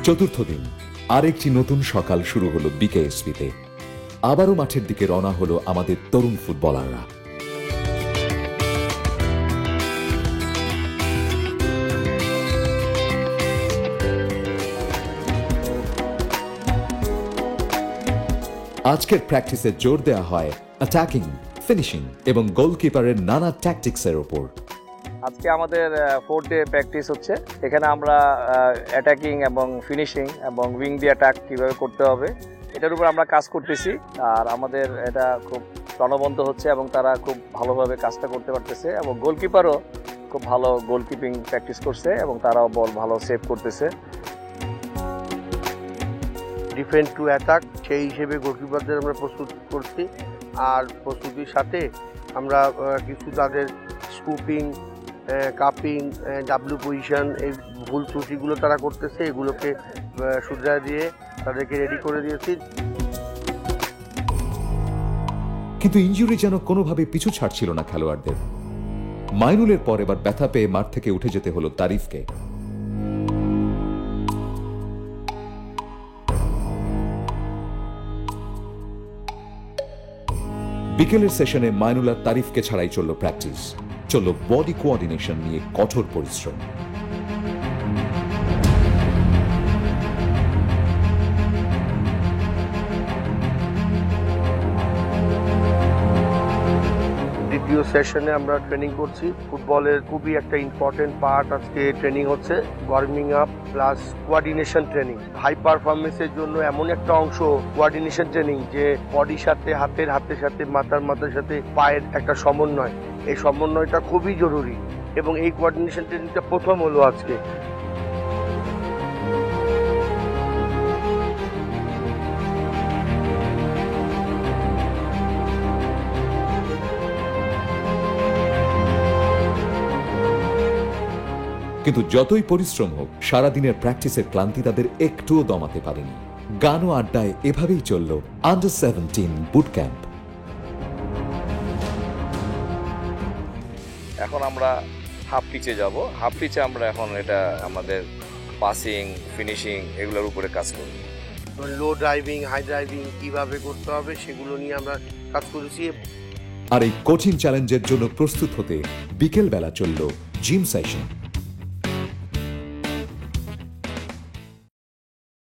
চতুর্থ দিন আরেকটি নতুন সকাল শুরু হলো বিকেএসপিতে। আবারও মাঠের দিকে রওনা হলো আমাদের তরুণ ফুটবলাররা। আজকের প্র্যাকটিসে জোর দেওয়া হয় অ্যাটাকিং, ফিনিশিং এবং গোলকিপারের নানা ট্যাকটিক্সের ওপর। আজকে আমাদের 4 ডে প্র্যাকটিস হচ্ছে। এখানে আমরা অ্যাটাকিং এবং ফিনিশিং এবং উইং দিয়ে অ্যাটাক কীভাবে করতে হবে এটার উপর আমরা কাজ করতেছি। আর আমাদের এটা খুব প্রাণবন্ত হচ্ছে এবং তারা খুব ভালোভাবে কাজটা করতে পারতেছে এবং গোলকিপারও খুব ভালো গোলকিপিং প্র্যাকটিস করছে এবং তারাও বল ভালো সেভ করতেছে। ডিফেন্স টু অ্যাটাক সেই হিসেবে গোলকিপারদের আমরা প্রস্তুত করছি। আর প্রস্তুতির সাথে আমরা কিছু তাদের স্কুপিং, কাপিং, ডাব্লু পজিশন, এই ভুল ত্রুটিগুলো তারা করতেছে, এগুলোকে শুধরে দিয়ে তাদেরকে রেডি করে দিয়েছি। কিন্তু ইনজুরি যেন কোনোভাবে পিছু ছাড়ছিল না খেলোয়াড়দের। মাইনুলের পর এবার ব্যথা পেয়ে মাঠ থেকে উঠে যেতে হলো তারিফকে। বিকেলের সেশনে মাইনুল আর তারিফকে ছাড়াই চলল প্র্যাকটিস, চলল বডি কোঅর্ডিনেশন নিয়ে কঠোর পরিশ্রম। দ্বিতীয় সেশনে আমরা ট্রেনিং করছি। ফুটবলের খুবই একটা ইম্পর্টেন্ট পার্ট আজকে ট্রেনিং হচ্ছে, warming up plus coordination training. High পারফরমেন্সের জন্য এমন একটা অংশ কোঅর্ডিনেশন ট্রেনিং, যে বডির সাথে হাতের সাথে মাথার সাথে পায়ের একটা সমন্বয়, এই সমন্বয়টা খুবই জরুরি এবং এই কোঅর্ডিনেশন ট্রেনিংটা প্রথম হলো আজকে। কিন্তু যতই পরিশ্রম হোক, সারাদিনের প্র্যাকটিসের ক্লান্তি তাদের একটুও দমাতে পারেনি। গান ও আড্ডায় এভাবেই চলল আন্ডার 17 বুট ক্যাম্প। এখন আমরা হাফ পিচে যাব। হাফ পিচে আমরা এখন এটা আমাদের পাসিং, ফিনিশিং এগুলোর উপরে কাজ করব। লো ড্রাইভিং, হাই ড্রাইভিং কিভাবে করতে হবে সেগুলো নিয়ে আমরা কাজ করেছি। আর এই কঠিন চ্যালেঞ্জের জন্য প্রস্তুত হতে বিকেল বেলা চলল জিম সেশন।